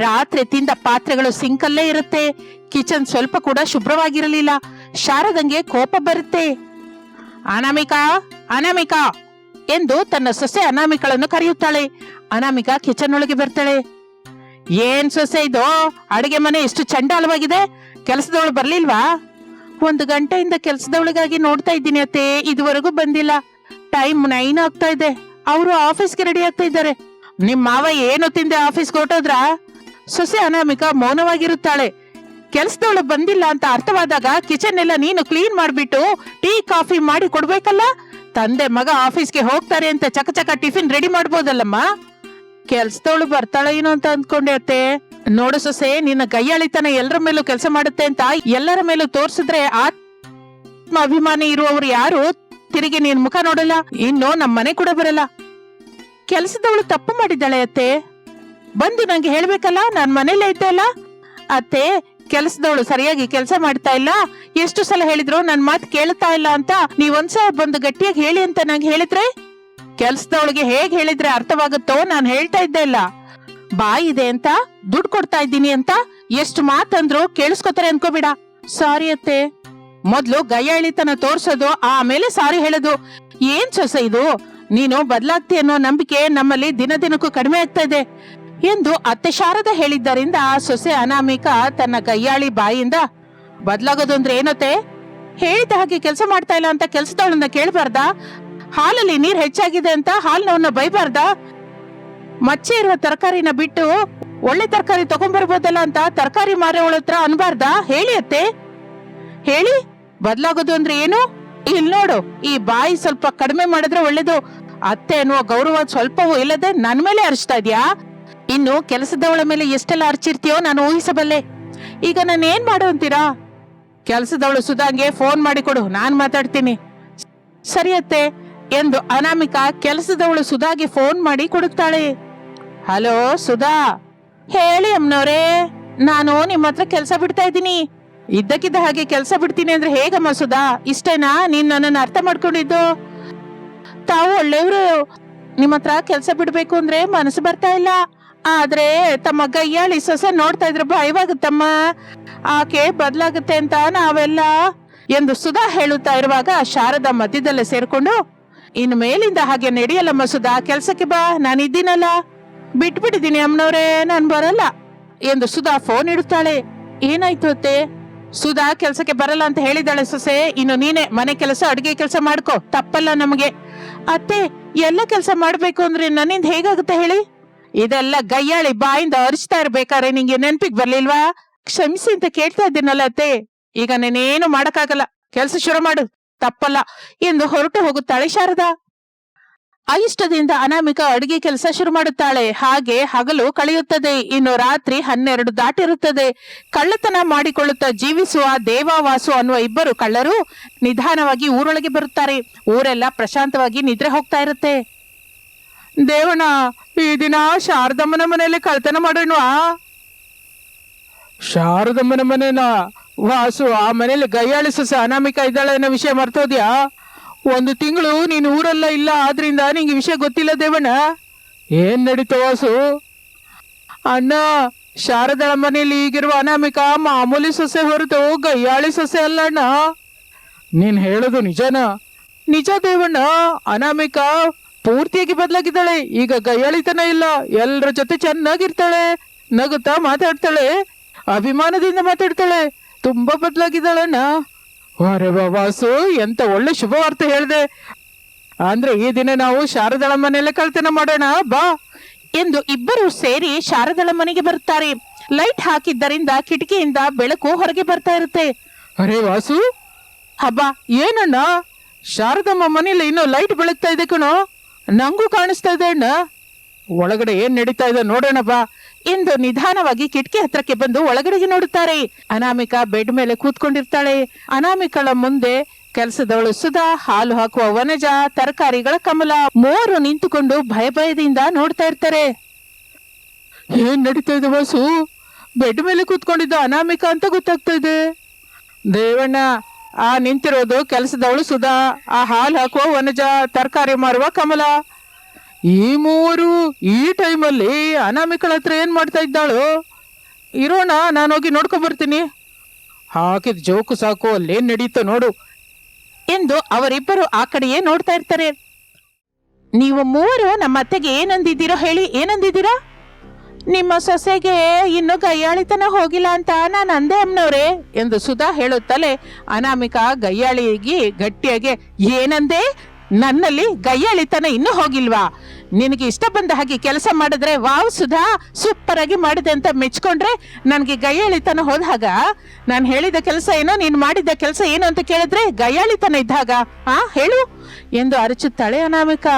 ರಾತ್ರಿ ತಿಂದ ಪಾತ್ರೆಗಳು ಸಿಂಕಲ್ಲೇ ಇರುತ್ತೆ. ಕಿಚನ್ ಸ್ವಲ್ಪ ಕೂಡ ಶುಭ್ರವಾಗಿರಲಿಲ್ಲ. ಶಾರದಂಗೆ ಕೋಪ ಬರುತ್ತೆ. ಅನಾಮಿಕಾ, ಅನಾಮಿಕಾ ಎಂದು ತನ್ನ ಸೊಸೆ ಅನಾಮಿಕಳನ್ನು ಕರೆಯುತ್ತಾಳೆ. ಅನಾಮಿಕಾ ಕಿಚನ್ ಒಳಗೆ ಬರ್ತಾಳೆ. ಏನ್ ಸೊಸೆ ಇದು? ಅಡಿಗೆ ಮನೆ ಎಷ್ಟು ಚಂಡಾಲವಾಗಿದೆ. ಕೆಲಸದವಳು ಬರ್ಲಿಲ್ವಾ? 1 ಗಂಟೆಯಿಂದ ಕೆಲಸದವಳಿಗಾಗಿ ನೋಡ್ತಾ ಇದ್ದೀನಿ ಅತ್ತೆ, ಇದುವರೆಗೂ ಬಂದಿಲ್ಲ. ಟೈಮ್ 9 ಆಗ್ತಾ ಇದೆ. ಅವರು ಆಫೀಸ್ಗೆ ರೆಡಿ ಆಗ್ತಾ ಇದ್ದಾರೆ. ನಿಮ್ ಮಾವ ಏನು ತಿಂದೆ ಆಫೀಸ್ಗೆ ಹೊರಟೋದ್ರ? ಸೊಸೆ ಅನಾಮಿಕಾ ಮೌನವಾಗಿರುತ್ತಾಳೆ. ಕೆಲ್ಸದವಳು ಬಂದಿಲ್ಲ ಅಂತ ಅರ್ಥವಾದಾಗ ಕಿಚನ್ ಎಲ್ಲ ನೀನು ಕ್ಲೀನ್ ಮಾಡ್ಬಿಟ್ಟು ಟೀ ಕಾಫಿ ಮಾಡಿ ಕೊಡ್ಬೇಕಲ್ಲ. ತಂದೆ ಮಗ ಆಫೀಸ್ಗೆ ಹೋಗ್ತಾರೆ ಅಂತ ಚಕ ಚಕ ಟಿಫಿನ್ ರೆಡಿ ಮಾಡ್ಬೋದಲ್ಲಮ್ಮ. ಕೆಲ್ಸದವಳು ಬರ್ತಾಳ ಏನೋ ಅಂತ ಅಂದ್ಕೊಂಡೆ ಅತ್ತೆ. ನೋಡು ಸೊಸೆ, ನಿನ್ನ ಗೈಯಾಳಿತನ ಎಲ್ಲರ ಮೇಲೂ ಕೆಲಸ ಮಾಡುತ್ತೆ ಅಂತ ಎಲ್ಲರ ಮೇಲೂ ತೋರ್ಸಿದ್ರೆ ಆತ್ಮ ಅಭಿಮಾನಿ ಇರುವವರು ಯಾರು ತಿರುಗಿ ನೀನ್ ಮುಖ ನೋಡಲ್ಲ, ಇನ್ನು ನಮ್ಮ ಮನೆ ಕೂಡ ಬರಲ್ಲ. ಕೆಲಸದವಳು ತಪ್ಪು ಮಾಡಿದ್ದಾಳೆ ಅತ್ತೆ, ಬಂದು ನಂಗೆ ಹೇಳ್ಬೇಕಲ್ಲ, ನಾನ್ ಮನೇಲೇ ಇದ್ದೆ ಅಲ್ಲ. ಅತ್ತೆ, ಕೆಲಸದವಳು ಸರಿಯಾಗಿ ಕೆಲಸ ಮಾಡ್ತಾ ಇಲ್ಲ, ಎಷ್ಟು ಸಲ ಹೇಳಿದ್ರು ನನ್ ಮಾತು ಕೇಳ್ತಾ ಇಲ್ಲ ಅಂತ ನೀವೊಂದ್ಸಲ ಬಂದು ಗಟ್ಟಿಯಾಗಿ ಹೇಳಿ ಅಂತ ನಂಗೆ ಹೇಳಿದ್ರೆ ಕೆಲ್ಸದವಳಿಗೆ ಹೇಗ್ ಹೇಳಿದ್ರೆ ಅರ್ಥವಾಗುತ್ತೋ ನಾನು ಹೇಳ್ತಾ ಇದ್ದೆ ಇಲ್ಲ. ಬಾಯಿ ಇದೆ ಅಂತ ದುಡ್ಡು ಕೊಡ್ತಾ ಇದ್ದೀನಿ ಅಂತ ಎಷ್ಟು ಮಾತಂದ್ರು ಕೇಳಿಸ್ಕೊತಾರೆ ಅನ್ಕೋಬೇಡ. ಸಾರಿ ಅತ್ತೆ. ಮೊದ್ಲು ಗೈಯಾಳಿತನ ತೋರ್ಸೋದು, ಆಮೇಲೆ ಸಾರಿ ಹೇಳೋದು. ಏನ್ ಸೊಸೆ ಇದು, ನೀನು ಬದಲಾಗ್ತಿ ಅನ್ನೋ ನಂಬಿಕೆ ನಮ್ಮಲ್ಲಿ ದಿನ ದಿನಕ್ಕೂ ಕಡಿಮೆ ಆಗ್ತಾ ಇದೆ ಎಂದು ಅತ್ತೆ ಶಾರದಾ ಹೇಳಿದ್ದರಿಂದ ಸೊಸೆ ಅನಾಮಿಕಾ ತನ್ನ ಗೈಯಾಳಿ ಬಾಯಿಯಿಂದ ಬದಲಾಗೋದು ಅಂದ್ರೆ ಏನತ್ತೆ, ಹೇಳಿದ ಹಾಗೆ ಕೆಲಸ ಮಾಡ್ತಾ ಇಲ್ಲ ಅಂತ ಕೆಲ್ಸದವಳನ್ನ ಕೇಳ್ಬಾರ್ದಾ? ಹಾಲಲ್ಲಿ ನೀರ್ ಹೆಚ್ಚಾಗಿದೆ ಅಂತ ಹಾಲ್ನವನ್ನ ಬೈಬಾರ್ದಾ? ಮಚ್ಚೆ ಇರುವ ತರಕಾರಿನ ಬಿಟ್ಟು ಒಳ್ಳೆ ತರಕಾರಿ ತಗೊಂಡ್ಬರ್ಬೋದಲ್ಲ ಅಂತ ತರಕಾರಿ ಮಾರೋಳ ಹತ್ರ ಅನ್ಬಾರ್ದಾ? ಹೇಳಿ ಅತ್ತೆ, ಹೇಳಿ. ಬದಲಾಗೋದು ಅಂದ್ರೆ ಏನು? ಇಲ್ ನೋಡು, ಈ ಬಾಯಿ ಸ್ವಲ್ಪ ಕಡಿಮೆ ಮಾಡಿದ್ರೆ ಒಳ್ಳೇದು. ಅತ್ತೆ ಅನ್ನುವ ಗೌರವ ಸ್ವಲ್ಪವೂ ಇಲ್ಲದೆ ನನ್ ಮೇಲೆ ಅರ್ಚ್ತಾ ಇದ್ಯಾ? ಇನ್ನು ಕೆಲಸದವಳ ಮೇಲೆ ಎಷ್ಟೆಲ್ಲ ಅರ್ಚಿರ್ತೀಯೋ ನಾನು ಊಹಿಸಬಲ್ಲೆ. ಈಗ ನಾನು ಏನ್ ಮಾಡು ಅಂತೀರಾ? ಕೆಲಸದವಳು ಸುಧಾಂಗೆ ಫೋನ್ ಮಾಡಿ ಕೊಡು, ನಾನ್ ಮಾತಾಡ್ತೀನಿ. ಸರಿ ಅತ್ತೆ ಎಂದು ಅನಾಮಿಕಾ ಕೆಲಸದವಳು ಸುಧಾಗೆ ಫೋನ್ ಮಾಡಿ ಕೊಡುತ್ತಾಳೆ. ಹಲೋ ಸುಧಾ. ಹೇಳಿ ಅಮ್ಮನವ್ರೆ, ನಾನು ನಿಮ್ಮ ಹತ್ರ ಕೆಲಸ ಬಿಡ್ತಾ ಇದ್ದೀನಿ. ಇದ್ದಕ್ಕಿದ್ದ ಹಾಗೆ ಕೆಲಸ ಬಿಡ್ತೀನಿ ಅಂದ್ರೆ ಹೇಗಮ್ಮ ಸುಧಾ? ಇಷ್ಟೇನಾ ನೀನ್ ನನ್ನನ್ನು ಅರ್ಥ ಮಾಡ್ಕೊಂಡಿದ್ದು? ತಾವು ಒಳ್ಳೆಯವರು, ನಿಮ್ಮ ಹತ್ರ ಕೆಲಸ ಬಿಡ್ಬೇಕು ಅಂದ್ರೆ ಮನಸ್ಸು ಬರ್ತಾ ಇಲ್ಲ. ಆದ್ರೆ ತಮ್ಮ ಗೈಯಾಳಿ ಸೊಸೆ ನೋಡ್ತಾ ಇದ್ರೆ ಭಯವಾಗುತ್ತಮ್ಮ, ಆಕೆ ಬದಲಾಗುತ್ತೆ ಅಂತ ನಾವೆಲ್ಲ ಎಂದು ಸುಧಾ ಹೇಳುತ್ತಾ ಇರುವಾಗ ಶಾರದಾ ಮಧ್ಯದಲ್ಲೇ ಸೇರ್ಕೊಂಡು, ಇನ್ನು ಮೇಲಿಂದ ಹಾಗೆ ನಡೆಯಲ್ಲಮ್ಮ ಸುಧಾ, ಕೆಲ್ಸಕ್ಕೆ ಬಾ, ನಾನಿದ್ದೀನಲ್ಲ. ಬಿಟ್ಬಿಟ್ಟಿದ್ದೀನಿ ಅಮ್ಮನವ್ರೆ, ನಾನ್ ಬರಲ್ಲ ಎಂದು ಸುಧಾ ಫೋನ್ ಇಡುತ್ತಾಳೆ. ಏನಾಯ್ತು ಅತ್ತೆ? ಸುಧಾ ಕೆಲ್ಸಕ್ಕೆ ಬರಲ್ಲ ಅಂತ ಹೇಳಿದಾಳೆ ಸೊಸೆ. ಇನ್ನು ನೀನೆ ಮನೆ ಕೆಲಸ ಅಡಿಗೆ ಕೆಲಸ ಮಾಡ್ಕೋ, ತಪ್ಪಲ್ಲ ನಮಗೆ. ಅತ್ತೆ, ಎಲ್ಲ ಕೆಲಸ ಮಾಡ್ಬೇಕು ಅಂದ್ರೆ ನನ್ನಿಂದ ಹೇಗಾಗುತ್ತೆ ಹೇಳಿ? ಇದೆಲ್ಲ ಗೈಯಾಳಿ ಬಾಯಿಂದ ಅರಿಸ್ತಾ ಇರ್ಬೇಕಾದ್ರೆ ನಿಂಗೆ ನೆನ್ಪಿಗ್ ಬರ್ಲಿಲ್ವಾ? ಕ್ಷಮಿಸಿ ಅಂತ ಕೇಳ್ತಾ ಇದ್ದೀನಲ್ಲ ಅತ್ತೆ. ಈಗ ನಾನೇನು ಮಾಡಕ್ಕಾಗಲ್ಲ, ಕೆಲ್ಸ ಶುರು ಮಾಡು, ತಪ್ಪಲ್ಲ ಎಂದು ಹೊರಟು ಹೋಗುತ್ತಾಳೆ ಶಾರದಾ. ಇಷ್ಟದಿಂದ ಅನಾಮಿಕಾ ಅಡುಗೆ ಕೆಲಸ ಶುರು ಮಾಡುತ್ತಾಳೆ. ಹಾಗೆ ಹಗಲು ಕಳೆಯುತ್ತದೆ. ಇನ್ನು ರಾತ್ರಿ 12 ದಾಟಿರುತ್ತದೆ. ಕಳ್ಳತನ ಮಾಡಿಕೊಳ್ಳುತ್ತಾ ಜೀವಿಸುವ ದೇವಾವಾಸು ಅನ್ನುವ ಇಬ್ಬರು ಕಳ್ಳರು ನಿಧಾನವಾಗಿ ಊರೊಳಗೆ ಬರುತ್ತಾರೆ. ಊರೆಲ್ಲ ಪ್ರಶಾಂತವಾಗಿ ನಿದ್ರೆ ಹೋಗ್ತಾ ಇರುತ್ತೆ. ದೇವಣ್ಣ, ಈ ದಿನ ಶಾರದಮ್ಮನ ಮನೆಯಲ್ಲಿ ಕಳ್ಳತನ ಮಾಡೋಣವಾ? ಶಾರದಮ್ಮನ ಮನೇನ? ವಾಸು, ಆ ಮನೇಲಿ ಗೈಯಾಳಿ ಸೊಸೆ ಅನಾಮಿಕಾ ಇದ್ದಾಳೆ ಅನ್ನೋ ವಿಷಯ ಮರ್ತೋದ್ಯಾ? 1 ತಿಂಗಳು ನೀನು ಊರೆಲ್ಲ ಇಲ್ಲ, ಆದ್ರಿಂದ ನಿಂಗೆ ವಿಷಯ ಗೊತ್ತಿಲ್ಲ ದೇವಣ್ಣ. ಏನ್ ನಡೀತು ವಾಸು? ಅಣ್ಣ, ಶಾರದಳ ಮನೆಯಲ್ಲಿ ಈಗಿರುವ ಅನಾಮಿಕಾ ಮಾಮೂಲಿ ಸೊಸೆ ಹೊರತು ಗೈಯಾಳಿ ಸೊಸೆ ಅಲ್ಲ ಅಣ್ಣ. ನೀನ್ ಹೇಳೋದು ನಿಜನಾ? ನಿಜ ದೇವಣ್ಣ. ಅನಾಮಿಕಾ ಪೂರ್ತಿಯಾಗಿ ಬದಲಾಗಿದ್ದಾಳೆ. ಈಗ ಗೈಯಾಳಿತನ ಇಲ್ಲ, ಎಲ್ಲರ ಜೊತೆ ಚೆನ್ನಾಗಿರ್ತಾಳೆ, ನಗುತ್ತಾ ಮಾತಾಡ್ತಾಳೆ, ಅಭಿಮಾನದಿಂದ ಮಾತಾಡ್ತಾಳೆ. ತುಂಬಾ ಬದಲಾಗಿದ್ದಾಳಣ್ಣ. ಅರೆ ವಾಸು, ಎಂತ ಒಳ್ಳೆ ಶುಭವಾರ್ತೆ ಹೇಳಿದೆ. ಅಂದ್ರೆ ಈ ದಿನ ನಾವು ಶಾರದಳ ಮನೆಯಲ್ಲೇ ಕಳ್ತನ ಮಾಡೋಣ ಬಾ ಎಂದು ಇಬ್ಬರು ಸೇರಿ ಶಾರದಳ ಮನೆಗೆ ಬರುತ್ತಾರೆ. ಲೈಟ್ ಹಾಕಿದ್ದರಿಂದ ಕಿಟಕಿಯಿಂದ ಬೆಳಕು ಹೊರಗೆ ಬರ್ತಾ ಇರುತ್ತೆ. ಅರೆ ವಾಸು, ಹಬ್ಬ ಏನಣ್ಣ, ಶಾರದಮ್ಮ ಮನೆಯಲ್ಲಿ ಇನ್ನೂ ಲೈಟ್ ಬೆಳಗ್ತಾ ಇದೆ ಕಣೋ. ನಂಗೂ ಕಾಣಿಸ್ತಾ ಇದೆ ಅಣ್ಣ. ಒಳಗಡೆ ಏನ್ ನಡೀತಾ ಇದೆ ನೋಡೋಣ ಬಾ ಎಂದು ನಿಧಾನವಾಗಿ ಕಿಟಕಿ ಹತ್ರಕ್ಕೆ ಬಂದು ಒಳಗಡೆಗೆ ನೋಡುತ್ತಾರೆ. ಅನಾಮಿಕಾ ಬೆಡ್ ಮೇಲೆ ಕೂತ್ಕೊಂಡಿರ್ತಾಳೆ. ಅನಾಮಿಕಳ ಮುಂದೆ ಕೆಲಸದವಳು ಸುಧಾ, ಹಾಲು ಹಾಕುವ ವನಜ, ತರಕಾರಿಗಳ ಕಮಲ ಮೂವರು ನಿಂತುಕೊಂಡು ಭಯದಿಂದ ನೋಡ್ತಾ ಇರ್ತಾರೆ. ಏನ್ ನಡೀತಾ ಇದೆ ವಾಸು? ಬೆಡ್ ಮೇಲೆ ಕೂತ್ಕೊಂಡಿದ್ದ ಅನಾಮಿಕಾ ಅಂತ ಗೊತ್ತಾಗ್ತಾ ಇದೆ. ದೇವಣ್ಣ, ಆ ನಿಂತಿರೋದು ಕೆಲಸದವಳು ಸುಧಾ, ಆ ಹಾಲು ಹಾಕುವ ವನಜ, ತರಕಾರಿ ಮಾರುವ ಕಮಲ. ಈ ಮೂವರು ಈ ಟೈಮಲ್ಲಿ ಅನಾಮಿಕಳ ಹತ್ರ ಏನ್ ಮಾಡ್ತಾ ಇದ್ದಾಳು? ಇರೋಣ, ನಾನು ಹೋಗಿ ನೋಡ್ಕೊಂಡ್ ಬರ್ತೀನಿ. ಹಾಕಿದ ಜೋಕು ಸಾಕು, ಅಲ್ಲೇನ್ ನಡೀತೋ ನೋಡು ಎಂದು ಅವರಿಬ್ಬರು ಆ ಕಡೆಯೇ ನೋಡ್ತಾ ಇರ್ತಾರೆ. ನೀವು ಮೂವರು ನಮ್ಮ ಅತ್ತೆಗೆ ಏನಂದಿದ್ದೀರೋ ಹೇಳಿ, ಏನಂದಿದ್ದೀರಾ? ನಿಮ್ಮ ಸೊಸೆಗೆ ಇನ್ನು ಗೈಯಾಳಿತನ ಹೋಗಿಲ್ಲ ಅಂತ ನಾನು ಅಂದೆ ಅಮ್ಮನವ್ರೆ ಎಂದು ಸುಧಾ ಹೇಳುತ್ತಲೇ ಅನಾಮಿಕಾ ಗೈಯಾಳಿಗೆ ಗಟ್ಟಿಯಾಗಿ, ಏನಂದೆ? ನನ್ನಲ್ಲಿ ಗೈಯಾಳಿತನ ಇನ್ನೂ ಹೋಗಿಲ್ವಾ? ನಿನಗೆ ಇಷ್ಟ ಬಂದ ಹಾಗೆ ಕೆಲಸ ಮಾಡಿದ್ರೆ ವಾವ್ ಸುಧಾ, ಸೂಪರ್ ಆಗಿ ಮಾಡಿದೆ ಅಂತ ಮೆಚ್ಕೊಂಡ್ರೆ ನನ್ಗೆ ಗೈಯಾಳಿತನ ಹೋದಾಗ ನಾನು ಹೇಳಿದ ಕೆಲಸ ಏನೋ, ನೀನ್ ಮಾಡಿದ ಕೆಲಸ ಏನು ಅಂತ ಕೇಳಿದ್ರೆ ಗೈಯಾಳಿತನ ಇದ್ದಾಗ ಹೇಳು ಎಂದು ಅರಚುತ್ತಾಳೆ ಅನಾಮಿಕಾ.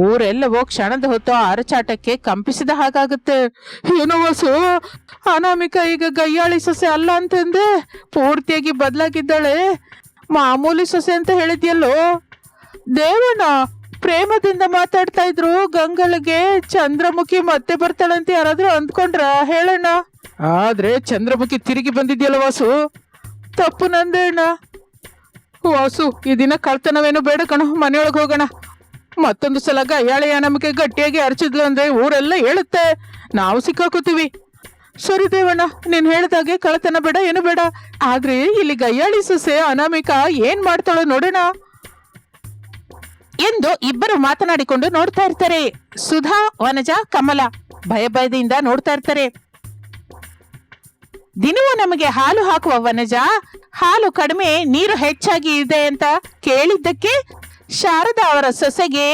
ಊರೆಲ್ಲವೋ ಕ್ಷಣದ ಹೊತ್ತು ಅರಚಾಟಕ್ಕೆ ಕಂಪಿಸಿದ ಹಾಗಾಗುತ್ತೆ. ಏನೋ ವಾಸು, ಅನಾಮಿಕ ಈಗ ಗಯ್ಯಾಳಿ ಸೊಸೆ ಅಲ್ಲ ಅಂತಂದೆ, ಪೂರ್ತಿಯಾಗಿ ಬದಲಾಗಿದ್ದಾಳೆ. ಮಾಮೂಲಿ ಸೊಸೆ ಅಂತ ಹೇಳಿದ್ಯಲ್ಲೋ. ದೇವಣ್ಣ ಪ್ರೇಮದಿಂದ ಮಾತಾಡ್ತಾ ಇದ್ರು, ಗಂಗಳಿಗೆ ಚಂದ್ರಮುಖಿ ಮತ್ತೆ ಬರ್ತಾಳಂತ ಯಾರಾದ್ರೂ ಅಂದ್ಕೊಂಡ್ರ ಹೇಳಣ್ಣ. ಆದ್ರೆ ಚಂದ್ರಮುಖಿ ತಿರುಗಿ ಬಂದಿದ್ಯಲ್ಲ ವಾಸು, ತಪ್ಪು ನಂದೇಣ್ಣ. ವಾಸು, ಈ ದಿನ ಕಳ್ತನವೇನು ಬೇಡ ಕಣೋ, ಮನೆಯೊಳಗೆ ಹೋಗೋಣ. ಮತ್ತೊಂದು ಸಲ ಗಯ್ಯಾಳಿ ಅನಾಮಿಕೆ ಗಟ್ಟಿಯಾಗಿ ಅರಚಿದ್ಲು ಅಂದ್ರೆ ಊರೆಲ್ಲ ಹೇಳುತ್ತೆ, ನಾವು ಸಿಕ್ಕಾಕೋತೀವಿ. ಸರಿ ದೇವಣ್ಣ, ನೀನ್ ಹೇಳ್ದಾಗೆ ಕಳ್ತನ ಬೇಡ, ಏನು ಬೇಡ. ಆದ್ರೆ ಇಲ್ಲಿ ಗಯ್ಯಾಳಿ ಸೊಸೆ ಅನಾಮಿಕ ಏನ್ ಮಾಡ್ತಾಳೋ ನೋಡೋಣ ಎಂದು ಇಬ್ಬರು ಮಾತನಾಡಿಕೊಂಡು ನೋಡ್ತಾ ಇರ್ತಾರೆ. ಸುಧಾ, ವನಜ, ಕಮಲ ಭಯದಿಂದ ನೋಡ್ತಾ ಇರ್ತಾರೆ. ದಿನವೂ ನಮಗೆ ಹಾಲು ಹಾಕುವ ವನಜ ಹಾಲು ಕಡಿಮೆ ನೀರು ಹೆಚ್ಚಾಗಿ ಇದೆ ಅಂತ ಕೇಳಿದ್ದಕ್ಕೆ ಶಾರದಾ ಅವರ ಸೊಸೆಗೆ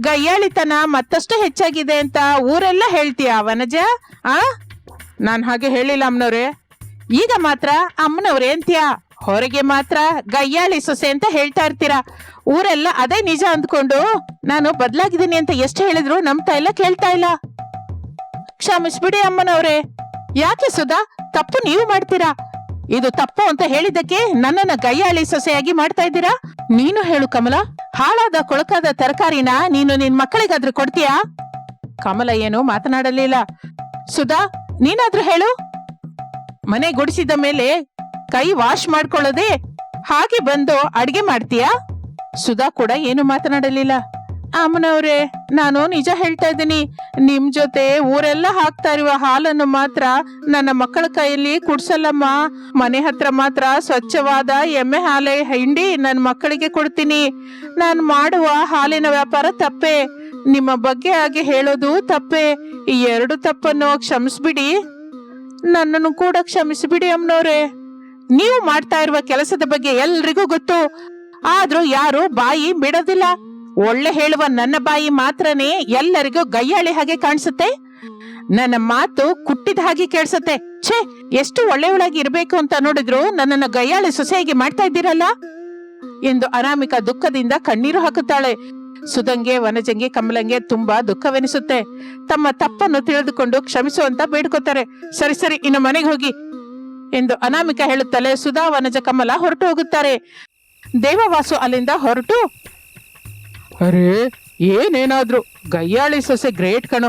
ಗಯ್ಯಾಳಿತನ ಮತ್ತಷ್ಟು ಹೆಚ್ಚಾಗಿದೆ ಅಂತ ಊರೆಲ್ಲ ಹೇಳ್ತೀಯ ವನಜ? ನಾನ್ ಹಾಗೆ ಹೇಳಿಲ್ಲ ಅಮ್ಮನವ್ರೆ. ಈಗ ಮಾತ್ರ ಅಮ್ಮನವ್ರೆ ಅಂತೀಯ, ಹೊರಗೆ ಮಾತ್ರ ಗಯ್ಯಾಳಿ ಸೊಸೆ ಅಂತ ಹೇಳ್ತಾ ಇರ್ತೀರಾ. ಊರೆಲ್ಲ ಅದೇ ನಿಜ ಅಂದ್ಕೊಂಡು ನಾನು ಬದಲಾಗಿದ್ದೀನಿ ಅಂತ ಎಷ್ಟು ಹೇಳಿದ್ರು ನಂಬ್ತಾ ಇಲ್ಲ, ಕೇಳ್ತಾ ಇಲ್ಲ. ಕ್ಷಮಿಸ್ಬಿಡಿ ಅಮ್ಮನವ್ರೆ. ಯಾಕೆ ಸುಧಾ, ತಪ್ಪು ನೀವು ಮಾಡ್ತೀರಾ. ಇದು ತಪ್ಪು ಅಂತ ಹೇಳಿದ್ದಕ್ಕೆ ನನ್ನನ್ನ ಗಯ್ಯಾಳಿ ಸೊಸೆಯಾಗಿ ಮಾಡ್ತಾ ಇದ್ದೀರಾ. ನೀನು ಹೇಳು ಕಮಲ, ಹಾಳಾದ ಕೊಳಕಾದ ತರಕಾರಿನ ನೀನು ನಿನ್ ಮಕ್ಕಳಿಗಾದ್ರೂ ಕೊಡ್ತೀಯಾ? ಕಮಲ ಏನು ಮಾತನಾಡಲಿಲ್ಲ. ಸುಧಾ, ನೀನಾದ್ರೂ ಹೇಳು. ಮನೆ ಗುಡಿಸಿದ ಮೇಲೆ ಕೈ ವಾಶ್ ಮಾಡ್ಕೊಳ್ಳೋದೆ ಹಾಗೆ ಬಂದು ಅಡ್ಗೆ ಮಾಡ್ತೀಯಾ? ಸುಧಾ ಕೂಡ ಏನು ಮಾತನಾಡಲಿಲ್ಲ. ಅಮ್ಮನವ್ರೆ, ನಾನು ನಿಜ ಹೇಳ್ತಾ ಇದ್ದೀನಿ. ನಿಮ್ ಜೊತೆ ಊರೆಲ್ಲ ಹಾಕ್ತಾ ಇರುವ ಹಾಲನ್ನು ಮಾತ್ರ ನನ್ನ ಮಕ್ಕಳ ಕೈಯಲ್ಲಿ ಕುಡ್ಸಲ್ಲಮ್ಮ. ಮನೆ ಹತ್ರ ಮಾತ್ರ ಸ್ವಚ್ಛವಾದ ಎಮ್ಮೆ ಹಾಲೆ ಹಿಂಡಿ ನನ್ನ ಮಕ್ಕಳಿಗೆ ಕೊಡ್ತೀನಿ. ನಾನು ಮಾಡುವ ಹಾಲಿನ ವ್ಯಾಪಾರ ತಪ್ಪೆ, ನಿಮ್ಮ ಬಗ್ಗೆ ಹಾಗೆ ಹೇಳೋದು ತಪ್ಪೆ. ಈ ಎರಡು ತಪ್ಪನ್ನು ಕ್ಷಮಿಸ್ಬಿಡಿ, ನನ್ನನ್ನು ಕೂಡ ಕ್ಷಮಿಸ್ಬಿಡಿ ಅಮ್ಮನವ್ರೆ. ನೀವು ಮಾಡ್ತಾ ಇರುವ ಕೆಲಸದ ಬಗ್ಗೆ ಎಲ್ರಿಗೂ ಗೊತ್ತು, ಆದ್ರೂ ಯಾರು ಬಾಯಿ ಬಿಡೋದಿಲ್ಲ. ಒಳ್ಳೆ ಹೇಳುವ ನನ್ನ ಬಾಯಿ ಮಾತ್ರನೇ ಎಲ್ಲರಿಗೂ ಗಯ್ಯಾಳಿ ಹಾಗೆ ಕಾಣಿಸುತ್ತೆ. ನನ್ನ ಮಾತು ಕುಟ್ಟಿದ ಹಾಗೆ ಕೇಳಿಸುತ್ತೆ. ಛೇ, ಎಷ್ಟು ಒಳ್ಳೆಯವಳಾಗಿ ಇರ್ಬೇಕು ಅಂತ ನೋಡಿದ್ರು ನನ್ನನ್ನು ಗಯ್ಯಾಳಿ ಸೊಸೆಯಾಗಿ ಮಾಡ್ತಾ ಇದ್ದೀರಲ್ಲ ಎಂದು ಅನಾಮಿಕ ದುಃಖದಿಂದ ಕಣ್ಣೀರು ಹಾಕುತ್ತಾಳೆ. ಸುಧಂಗೆ, ವನಜಂಗೆ, ಕಮಲಂಗೆ ತುಂಬಾ ದುಃಖವೆನಿಸುತ್ತೆ. ತಮ್ಮ ತಪ್ಪನ್ನು ತಿಳಿದುಕೊಂಡು ಕ್ಷಮಿಸುವಂತ ಬೇಡ್ಕೋತಾರೆ. ಸರಿ ಸರಿ, ಇನ್ನು ಮನೆಗೆ ಹೋಗಿ ಎಂದು ಅನಾಮಿಕ ಹೇಳುತ್ತಲೇ ಸುಧಾ, ವನಜ, ಕಮಲ ಹೊರಟು ಹೋಗುತ್ತಾರೆ. ದೇವವಾಸು ಅಲ್ಲಿಂದ ಹೊರಟು, ಅರೇ ಏನೇನಾದ್ರು ಗಯ್ಯಾಳಿ ಸೊಸೆ ಗ್ರೇಟ್ ಕಣೋ.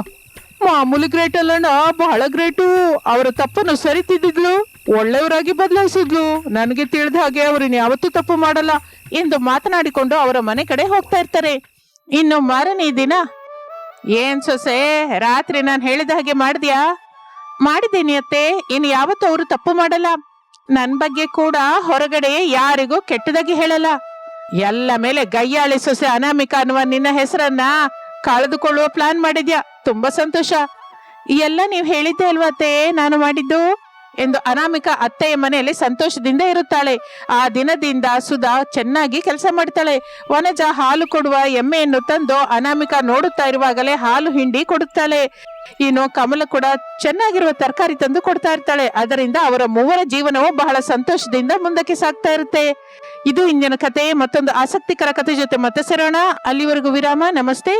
ಮಾಮೂಲಿ ಗ್ರೇಟ್ ಅಲ್ಲಣ್ಣ, ಬಹಳ ಗ್ರೇಟು. ಅವರ ತಪ್ಪನ್ನು ಸರಿತಿದ್ದಿದ್ಲು, ಒಳ್ಳೆಯವರಾಗಿ ಬದಲಾಯಿಸಿದ್ಲು. ನನಗೆ ತಿಳಿದ ಹಾಗೆ ಅವ್ರನ್ನ ಯಾವತ್ತೂ ತಪ್ಪು ಮಾಡಲ್ಲ ಎಂದು ಮಾತನಾಡಿಕೊಂಡು ಅವರ ಮನೆ ಕಡೆ ಹೋಗ್ತಾ ಇರ್ತಾರೆ. ಇನ್ನು ಮಾರನೇ ದಿನ, ಏನ್ ಸೊಸೆ, ರಾತ್ರಿ ನಾನು ಹೇಳಿದ ಹಾಗೆ ಮಾಡಿದ್ಯಾ? ಮಾಡಿದ್ದೀನಿ ಅತ್ತೆ, ಇನ್ನು ಯಾವತ್ತೂ ಅವರು ತಪ್ಪು ಮಾಡಲ್ಲ. ನನ್ ಬಗ್ಗೆ ಕೂಡ ಹೊರಗಡೆ ಯಾರಿಗೂ ಕೆಟ್ಟದಾಗಿ ಹೇಳಲ್ಲ. ಎಲ್ಲ ಮೇಲೆ ಗಯ್ಯಾಳಿ ಸೊಸೆ ಅನಾಮಿಕ ಅನ್ನುವ ನಿನ್ನ ಹೆಸರನ್ನ ಕಳೆದುಕೊಳ್ಳುವ ಪ್ಲಾನ್ ಮಾಡಿದ್ಯಾ. ತುಂಬಾ ಸಂತೋಷ. ಎಲ್ಲ ನೀವು ಹೇಳಿದ್ದೆ ಅಲ್ವತ್ತೆ ನಾನು ಮಾಡಿದ್ದು ಎಂದು ಅನಾಮಿಕ ಅತ್ತೆಯ ಮನೆಯಲ್ಲಿ ಸಂತೋಷದಿಂದ ಇರುತ್ತಾಳೆ. ಆ ದಿನದಿಂದ ಸುಧಾ ಚೆನ್ನಾಗಿ ಕೆಲಸ ಮಾಡ್ತಾಳೆ. ವನಜ ಹಾಲು ಕೊಡುವ ಎಮ್ಮೆಯನ್ನು ತಂದು ಅನಾಮಿಕ ನೋಡುತ್ತಾ ಇರುವಾಗಲೇ ಹಾಲು ಹಿಂಡಿ ಕೊಡುತ್ತಾಳೆ. ಇನ್ನು ಕಮಲ ಕೂಡ ಚೆನ್ನಾಗಿರುವ ತರಕಾರಿ ತಂದು ಕೊಡ್ತಾ ಇರ್ತಾಳೆ. ಅದರಿಂದ ಅವರ ಮೂವರ ಜೀವನವು ಬಹಳ ಸಂತೋಷದಿಂದ ಮುಂದಕ್ಕೆ ಸಾಗ್ತಾ ಇರುತ್ತೆ. ಇದು ಇಂದಿನ ಕತೆ. ಮತ್ತೊಂದು ಆಸಕ್ತಿಕರ ಕತೆ ಜೊತೆ ಮತ್ತೆ ಸೇರೋಣ. ಅಲ್ಲಿವರೆಗೂ ವಿರಾಮ. ನಮಸ್ತೆ.